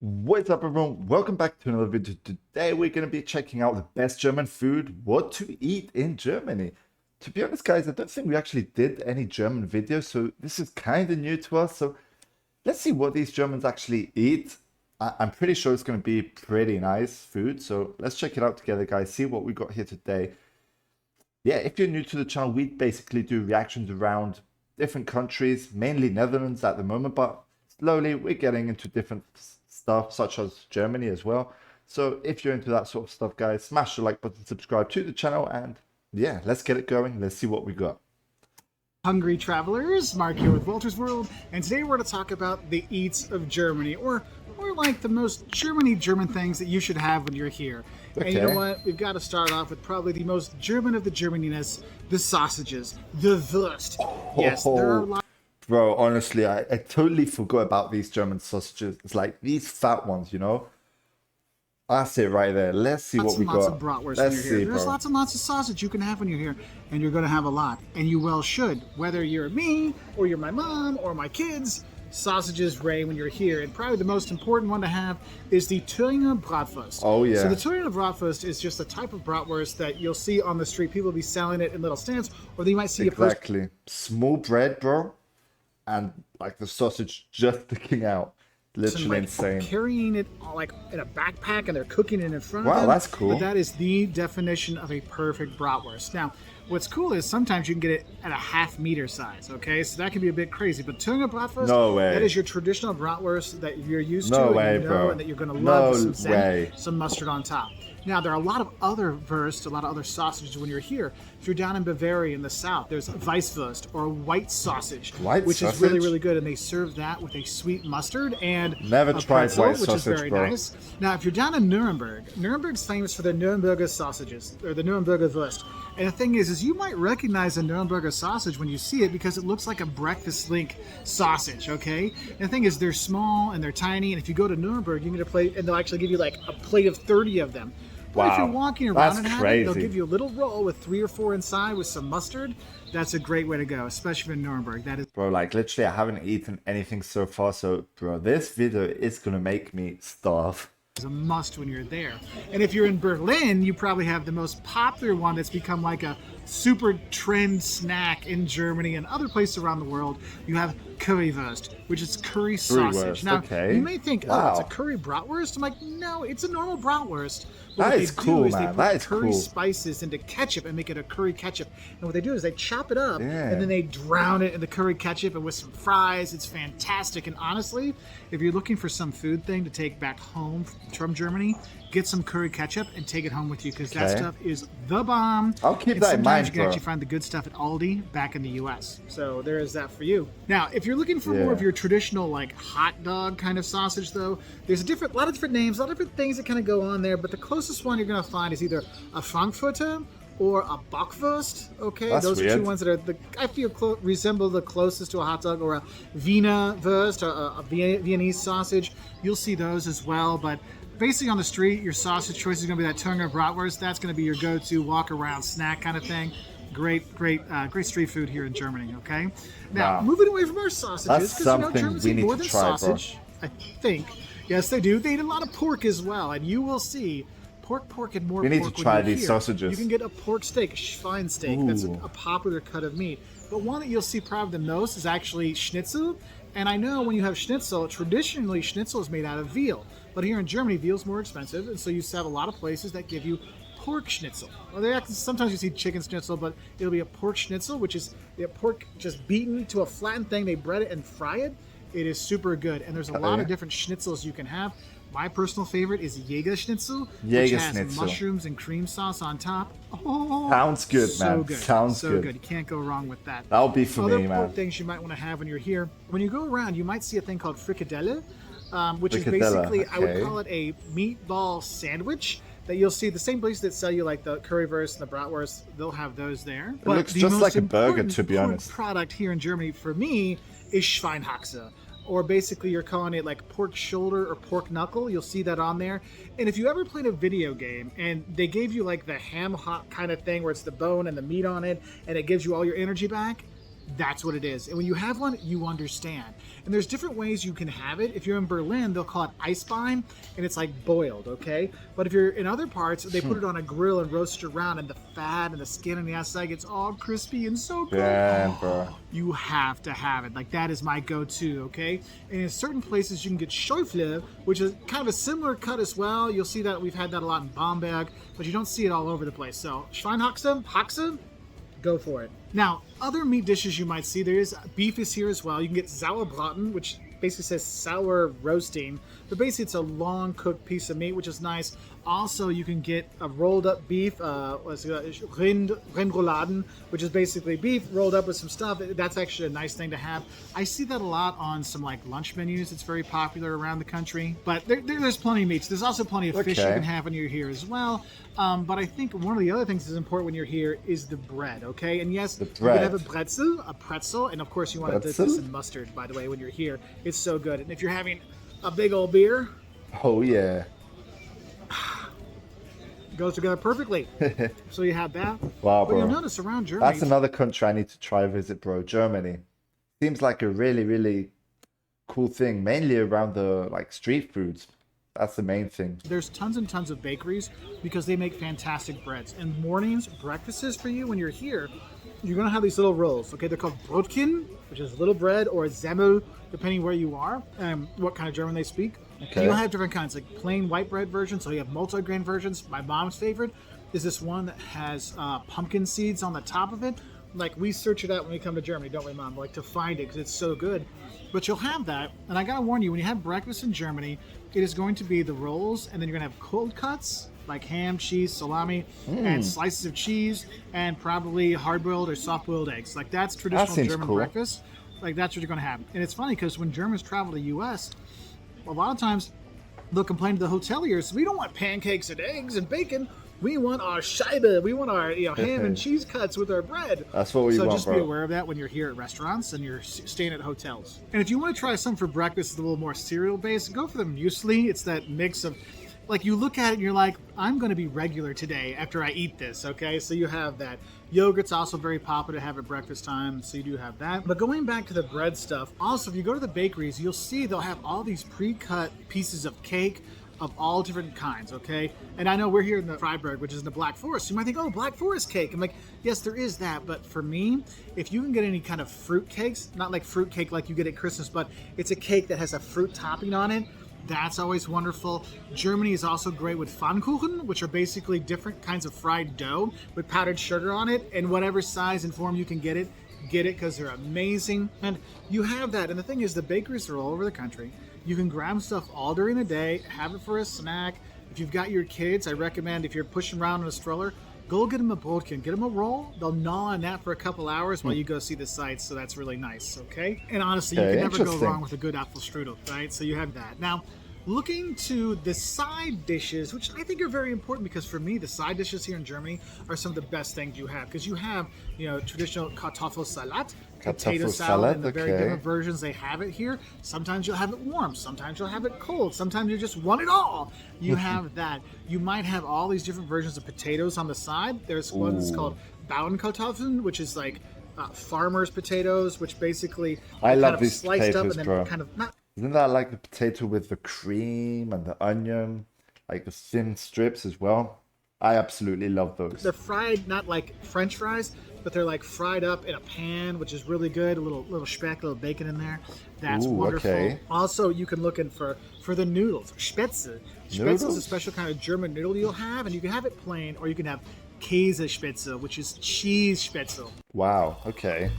What's up, everyone? Welcome back to another video. Today we're going to be checking out the best German food, what to eat in Germany. To be honest, guys, I don't think we actually did any German videos, so this is kind of new to us. So let's see what these Germans actually eat. I'm pretty sure it's going to be pretty nice food, so let's check it out together, guys. See what we got here today. Yeah, if you're new to the channel, we basically do reactions around different countries, mainly Netherlands at the moment, but slowly we're getting into different stuff such as Germany as well. So if you're into that sort of stuff, guys, smash the like button, subscribe to the channel, and yeah, let's get it going. Let's see what we got. Hungry travelers, Mark here with Walter's World, and today we're going to talk about the eats of Germany, or like the most German things that you should have when you're here. Okay. And you know what? We've got to start off with probably the most German of the Germaniness, the sausages, the Wurst. Yes, there are a lot. Bro, honestly, I totally forgot about these German sausages. It's like these fat ones, you know? That's it right there. Let's see what we got. Lots of bratwurst when you're here. There's lots and lots of sausage you can have when you're here, and you're going to have a lot. And you well should. Whether you're me, or you're my mom, or my kids, sausages reign when you're here. And probably the most important one to have is the Thüringer Bratwurst. Oh, yeah. So the Thüringer Bratwurst is just a type of bratwurst that you'll see on the street. People will be selling it in little stands, or they might see exactly. Small bread, bro. And like the sausage just sticking out. Literally insane. Carrying it like in a backpack, and they're cooking it in front of them. Wow, that's cool. But that is the definition of a perfect bratwurst. Now, what's cool is sometimes you can get it at a half-meter size, okay? So that can be a bit crazy. But Thüringer Bratwurst, no way. That is your traditional bratwurst that you're used no to way, and you know, bro. and that you're going to love with some way. some mustard on top. Now, there are a lot of other wurst, a lot of other sausages when you're here. If you're down in Bavaria in the south, there's Weisswurst, or white sausage, which is really, really good. And they serve that with a sweet mustard and never tried white which sausage, is very nice. Now, if you're down in Nuremberg, Nuremberg's famous for the Nuremberger sausages, or the Nuremberger Wurst. And the thing is you might recognize a Nuremberger sausage when you see it because it looks like a breakfast link sausage, okay? And the thing is, they're small and they're tiny, and if you go to Nuremberg, you can get a plate, and they'll actually give you like a plate of 30 of them. But if you're walking around and having it, they'll give you a little roll with 3 or 4 inside with some mustard. That's a great way to go, especially in Nuremberg. That is, bro, like literally I haven't eaten anything so far, so bro, this video is gonna make me starve. It's a must when you're there. And if you're in Berlin, you probably have the most popular one that's become like a super trend snack in Germany and other places around the world. You have Currywurst, which is curry sausage. Now, you may think, oh, it's a curry bratwurst. I'm like, no, it's a normal bratwurst. That is cool, man. That is cool. Curry spices into ketchup and make it a curry ketchup. And what they do is they chop it up and then they drown it in the curry ketchup and with some fries. It's fantastic. And honestly, if you're looking for some food thing to take back home from Germany, get some curry ketchup and take it home with you, because that stuff is the bomb. I'll keep that in mind, you can actually find the good stuff at Aldi back in the U.S. So there is that for you. Now, if you're looking for more of your traditional like hot dog kind of sausage, though, there's a lot of different names, a lot of different things that kind of go on there. But the closest one you're going to find is either a Frankfurter or a Bockwurst. Okay, those are two ones that are I feel resemble the closest to a hot dog, or a Wiener Wurst, or a Viennese sausage. You'll see those as well, but basically on the street, your sausage choice is going to be that Thüringer Bratwurst. That's going to be your go-to walk-around snack kind of thing. Great street food here in Germany. Okay, now moving away from our sausages, because Germans eat more than sausage. I think, yes, they do. They eat a lot of pork as well, and you will see pork and more. We need to try these sausages. You can get a pork steak, a Schweinsteak. That's a popular cut of meat. But one that you'll see probably the most is actually schnitzel. And I know when you have schnitzel, traditionally schnitzel is made out of veal. But here in Germany, veal's more expensive, and so you have a lot of places that give you pork schnitzel. Well, sometimes you see chicken schnitzel, but it'll be a pork schnitzel, which is pork just beaten to a flattened thing. They bread it and fry it. It is super good, and there's a lot of different schnitzels you can have. My personal favorite is Jäger Schnitzel, which has mushrooms and cream sauce on top. Oh, sounds good, man. Good. Sounds good. You can't go wrong with that. That'll be for me, man. Other things you might want to have when you're here. When you go around, you might see a thing called frikadelle, which is basically, I would call it a meatball sandwich that you'll see the same places that sell you like the currywurst and the bratwurst. They'll have those there. It looks just like a burger, to be honest. Product here in Germany for me is Schweinhaxe. Or basically you're calling it like pork shoulder or pork knuckle. You'll see that on there. And if you ever played a video game and they gave you like the ham hock kind of thing where it's the bone and the meat on it and it gives you all your energy back, That's what it is. And when you have one, you understand. And there's different ways you can have it. If you're in Berlin, they'll call it Eisbein, and it's like boiled, okay? But if you're in other parts, they put it on a grill and roast it around, and the fat and the skin on the outside gets all crispy and so good. Yeah, bro. You have to have it. Like, that is my go-to, okay? And in certain places, you can get Schäufle, which is kind of a similar cut as well. You'll see that we've had that a lot in Bamberg, but you don't see it all over the place. So, Schweinhaxe, go for it. Now, other meat dishes you might see, beef is here as well. You can get Sauerbraten, which basically says sour roasting, but basically it's a long cooked piece of meat, which is nice. Also, you can get a rolled up beef, Rindrouladen, which is basically beef rolled up with some stuff. That's actually a nice thing to have. I see that a lot on some like lunch menus. It's very popular around the country, but there's plenty of meats. There's also plenty of fish you can have when you're here as well. But I think one of the other things that's important when you're here is the bread, okay? And yes, you can have a pretzel, and of course you want to dip this in mustard, by the way, when you're here. It's so good. And if you're having a big old beer, oh yeah, goes together perfectly. So you have that. Wow, bro. But you'll notice around Germany, that's another country I need to try visit, bro. Germany seems like a really, really cool thing, mainly around the like street foods. That's the main thing. There's tons and tons of bakeries because they make fantastic breads. And mornings, breakfasts for you when you're here, you're going to have these little rolls. Okay, they're called Brötchen, which is little bread, or Semmel, depending where you are and what kind of German they speak. Okay. You'll have different kinds, like plain white bread versions, so you have multigrain versions. My mom's favorite is this one that has pumpkin seeds on the top of it. Like, we search it out when we come to Germany, don't we, Mom? Like, to find it, because it's so good. But you'll have that, and I gotta warn you, when you have breakfast in Germany, it is going to be the rolls, and then you're gonna have cold cuts, like ham, cheese, salami, and slices of cheese, and probably hard-boiled or soft-boiled eggs. Like, that's traditional German breakfast. Like, that's what you're gonna have. And it's funny, because when Germans travel to the U.S., a lot of times they'll complain to the hoteliers, we don't want pancakes and eggs and bacon. We want our Scheibe. We want our ham and cheese cuts with our bread. That's what we want, So just bro. be aware of that when you're here at restaurants and you're staying at hotels. And if you want to try something for breakfast that's a little more cereal-based, go for the muesli. It's that mix of, like, you look at it and you're like, I'm going to be regular today after I eat this, okay? So you have that. Yogurt's also very popular to have at breakfast time, so you do have that. But going back to the bread stuff, also, if you go to the bakeries, you'll see they'll have all these pre-cut pieces of cake of all different kinds, okay? And I know we're here in the Freiburg, which is in the Black Forest. You might think, oh, Black Forest cake. I'm like, yes, there is that. But for me, if you can get any kind of fruit cakes, not like fruit cake like you get at Christmas, but it's a cake that has a fruit topping on it, that's always wonderful. Germany is also great with Pfannkuchen, which are basically different kinds of fried dough with powdered sugar on it. And whatever size and form you can get it because they're amazing. And you have that. And the thing is, the bakeries are all over the country. You can grab stuff all during the day, have it for a snack. If you've got your kids, I recommend, if you're pushing around in a stroller, go get them a Brötchen, get them a roll. They'll gnaw on that for a couple hours while you go see the sights, so that's really nice, okay? And honestly, you can never go wrong with a good Apfelstrudel, right? So you have that. Now, looking to the side dishes, which I think are very important, because for me, the side dishes here in Germany are some of the best things you have, because you have, traditional Kartoffelsalat, potato salad, and the very different versions they have it here. Sometimes you'll have it warm, sometimes you'll have it cold, sometimes you just want it all. You have that. You might have all these different versions of potatoes on the side. There's one that's called Bauernkartoffeln, which is like farmers' potatoes, which basically I love kind of these sliced potatoes, up and then bro. kind of not. Isn't that like the potato with the cream and the onion, like the thin strips as well? I absolutely love those. They're fried, not like French fries, but they're like fried up in a pan, which is really good. A little speck, a little bacon in there. That's wonderful. Okay. Also, you can look in for the noodles. Spätzle. Spätzle is a special kind of German noodle you'll have, and you can have it plain, or you can have Käsespätzle, which is cheese spätzle. Wow, okay.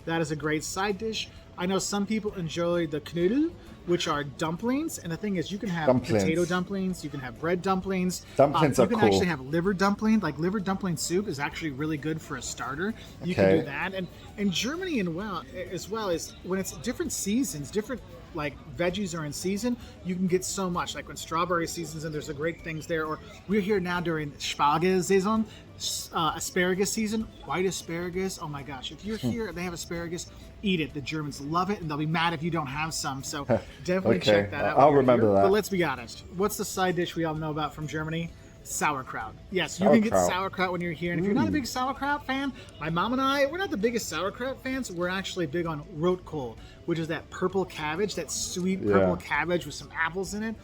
That is a great side dish. I know some people enjoy the Knödel, which are dumplings. And the thing is, you can have potato dumplings, you can have bread dumplings. Dumplings are cool. You can actually have liver dumpling. Like, liver dumpling soup is actually really good for a starter. You can do that. And Germany as well is when it's different seasons, different like veggies are in season, you can get so much. Like when strawberry season's in, there's a great things there. Or we're here now during Spargel season, asparagus season, white asparagus. Oh my gosh, if you're here and they have asparagus, eat it. The Germans love it, and they'll be mad if you don't have some. So definitely check that out. I'll remember that. But let's be honest. What's the side dish we all know about from Germany? Sauerkraut. Yes, you can get Sauerkraut. sauerkraut when you're here. And if you're not a big sauerkraut fan, my mom and I, we're not the biggest sauerkraut fans. We're actually big on rotkohl, which is that purple cabbage, that sweet purple cabbage with some apples in it.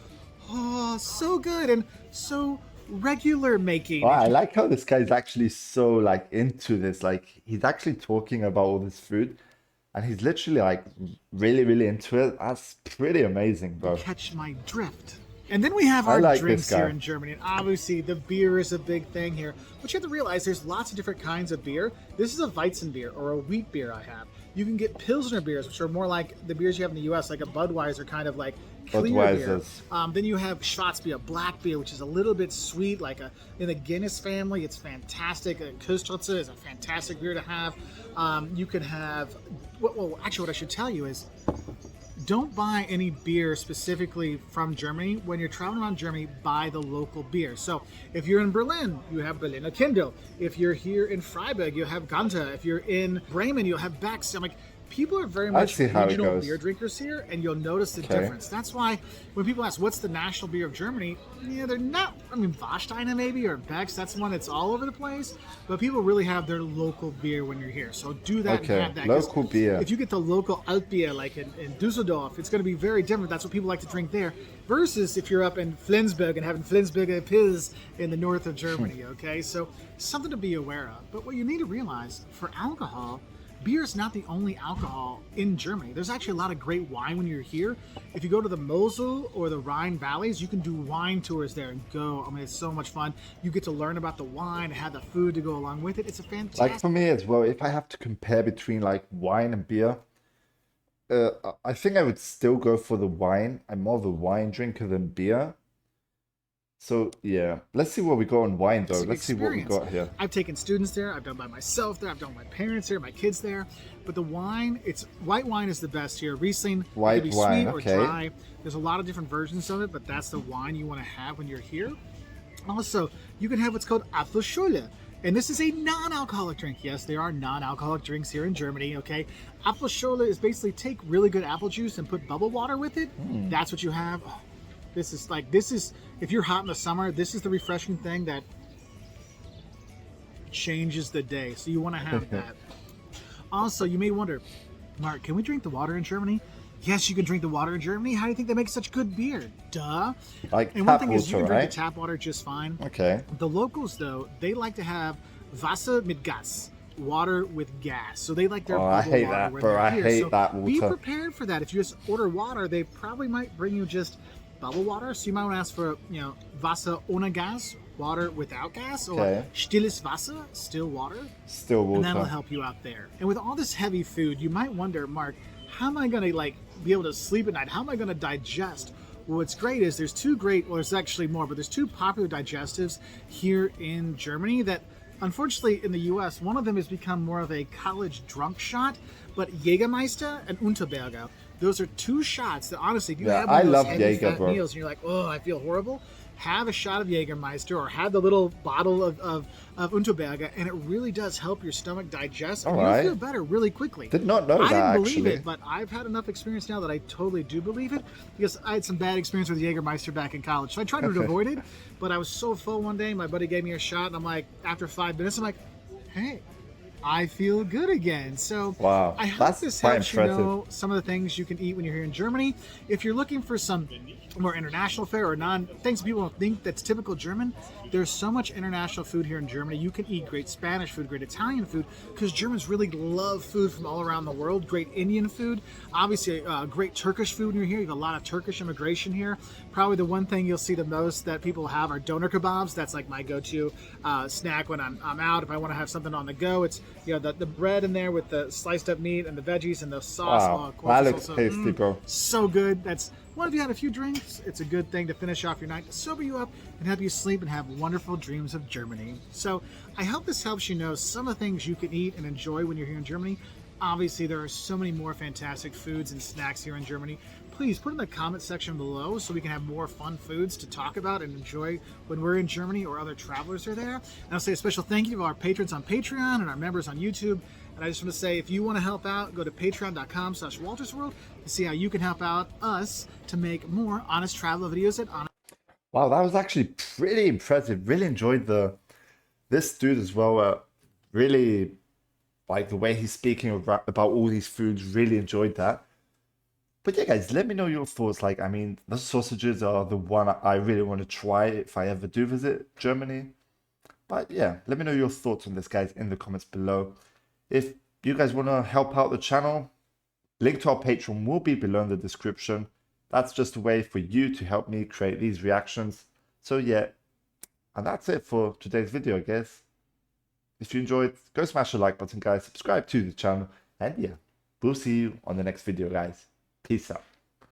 Oh, so good and so regular making. Wow, I like how this guy's actually so like into this. Like he's actually talking about all this food, and he's literally like really, really into it. That's pretty amazing, bro. Catch my drift. And then we have our drinks here in Germany. And obviously, the beer is a big thing here. But you have to realize there's lots of different kinds of beer. This is a Weizen beer or a wheat beer I have. You can get Pilsner beers, which are more like the beers you have in the U.S., like a Budweiser kind of like clear beer. Then you have Schwarzbier, black beer, which is a little bit sweet, like in the Guinness family. It's fantastic. Köstritzer is a fantastic beer to have. You can have, well, actually, what I should tell you is, don't buy any beer specifically from Germany. When you're traveling around Germany, buy the local beer. So if you're in Berlin, you have Berliner Kindle. If you're here in Freiburg, you have Ganter. If you're in Bremen, you'll have Beck's. I'm like, people are very much regional beer drinkers here, and you'll notice the difference. That's why when people ask, what's the national beer of Germany? Yeah, they're not, I mean, Warsteiner maybe, or Beck's, that's one that's all over the place. But people really have their local beer when you're here. So do that and have that. Local beer. If you get the local Altbier, like in Dusseldorf, it's going to be very different. That's what people like to drink there. Versus if you're up in Flensburg and having Flensburger Pils in the north of Germany, okay? So something to be aware of. But what you need to realize, for alcohol, beer is not the only alcohol in Germany. There's actually a lot of great wine when you're here. If you go to the Mosel or the Rhine valleys, you can do wine tours there and go. I mean, it's so much fun. You get to learn about the wine and have the food to go along with it. It's a fantastic... Like for me as well, if I have to compare between like wine and beer, I think I would still go for the wine. I'm more of a wine drinker than beer. So yeah, let's see what we got on wine though. Let's see what we got here. I've taken students there. I've done by myself there. I've done with my parents there, my kids there. But the wine, it's white wine is the best here. Riesling, white it can be wine, sweet or dry. There's a lot of different versions of it, but that's the wine you want to have when you're here. Also, you can have what's called Apfelschorle. And this is a non-alcoholic drink. Yes, there are non-alcoholic drinks here in Germany, okay? Apfelschorle is basically take really good apple juice and put bubble water with it. That's what you have. Oh, this is, if you're hot in the summer, this is the refreshing thing that changes the day. So you want to have that. Also, you may wonder, Mark, can we drink the water in Germany? Yes, you can drink the water in Germany. How do you think they make such good beer? Duh. Like and one thing is, you can drink the tap water just fine. Okay. The locals, though, they like to have Wasser mit Gas, water with gas. So they like their bubble I hate water that, when bro. they're I here. hate So that water. be prepared for that. If you just order water, they probably might bring you just bubble water. So you might want to ask for, Wasser ohne Gas, water without gas, or stilles Wasser, still water. Still water. And that'll help you out there. And with all this heavy food, you might wonder, Mark, how am I going to be able to sleep at night? How am I going to digest? Well, what's great is there's there's actually more, but there's two popular digestives here in Germany that, unfortunately, in the U.S., one of them has become more of a college drunk shot, but Jägermeister and Unterberger. Those are two shots that, honestly, if you have one of those heavy fat meals and you're like, oh, I feel horrible, have a shot of Jägermeister or have the little bottle of Unterberger, and it really does help your stomach digest, and you'll feel better really quickly. Did not know that, I didn't believe it, but I've had enough experience now that I totally do believe it, because I had some bad experience with Jägermeister back in college, so I tried to avoid it, but I was so full one day, my buddy gave me a shot, and I'm like, after 5 minutes, I'm like, hey, I feel good again. So wow, I hope this helps you know some of the things you can eat when you're here in Germany. If you're looking for some more international fare or things people don't think that's typical German, there's so much international food here in Germany. You can eat great Spanish food, great Italian food, because Germans really love food from all around the world. Great Indian food, obviously great Turkish food when you're here. You have a lot of Turkish immigration here. Probably the one thing you'll see the most that people have are doner kebabs. That's like my go-to snack when I'm out. If I want to have something on the go, it's the bread in there with the sliced up meat and the veggies and the sauce. Wow, that looks tasty, bro. So good. That's one. If you had a few drinks, it's a good thing to finish off your night, to sober you up and help you sleep and have wonderful dreams of Germany. So I hope this helps you know some of the things you can eat and enjoy when you're here in Germany. Obviously, there are so many more fantastic foods and snacks here in Germany. Please put in the comment section below so we can have more fun foods to talk about and enjoy when we're in Germany or other travelers are there. And I'll say a special thank you to our patrons on Patreon and our members on YouTube. And I just want to say, if you want to help out, go to patreon.com/WaltersWorld to see how you can help out us to make more honest travel videos at honest. Wow, that was actually pretty impressive. Really enjoyed this dude as well. Really like the way he's speaking about all these foods. Really enjoyed that. But yeah, guys, let me know your thoughts. Like, I mean, the sausages are the one I really want to try if I ever do visit Germany. But yeah, let me know your thoughts on this, guys, in the comments below. If you guys want to help out the channel, link to our Patreon will be below in the description. That's just a way for you to help me create these reactions. So yeah, and that's it for today's video, I guess. If you enjoyed, go smash the like button, guys. Subscribe to the channel. And yeah, we'll see you on the next video, guys. Peace out.